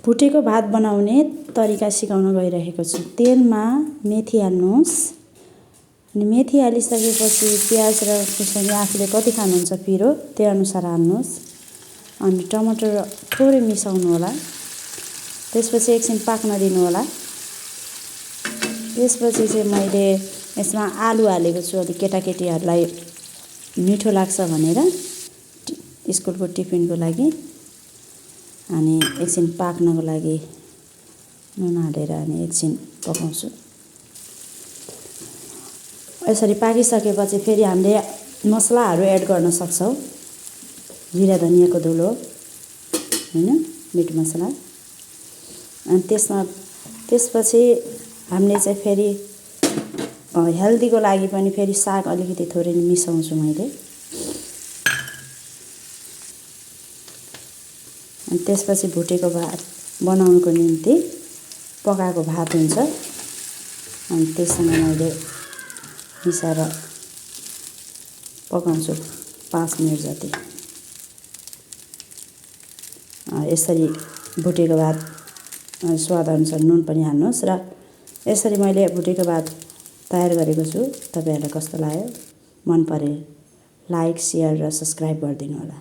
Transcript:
भुटेको भात बनाउने तरिका सिकाउन गइरहेको छु। तेलमा मेथी हाल्नुहोस् अनि मेथी हालिसकेपछि प्याज र खुर्सानी आफूले कति खानुहुन्छ पिरो त्यही अनुसार हाल्नुहोस् अनि टमाटर थोरै मिसाउनु होला। त्यसपछि एकछिन पाक्न दिनु होला। त्यसपछि चाहिँ मैले यसमा आलु हालेको छु। अलि केटाकेटीहरूलाई मिठो लाग्छ भनेर स्कुलको टिफिनको लागि। अनि एकछिन पाक्नको लागि नुन हालेर अनि एकछिन पकाउँछु। यसरी पाकिसकेपछि फेरि हामीले मसलाहरू एड गर्न सक्छौँ। जिरा धनियाँको धुलो हैन, मिट मसला। अनि त्यसपछि हामीले चाहिँ फेरि हेल्दीको लागि पनि फेरि साग अलिकति थोरै मिसाउँछु मैले। अनि त्यसपछि भुटेको भात बनाउनको निम्ति पकाएको भात हुन्छ अनि त्यससँग मैले मिसाएर पकाउँछु 5 मिनेट जति। यसरी भुटेको भात स्वादअनुसार नुन पनि हाल्नुहोस् र यसरी मैले भुटेको भात तयार गरेको छु। तपाईहरुलाई कस्तो लाग्यो? मन परे लाइक, शेयर र सब्स्क्राइब गरिदिनु होला।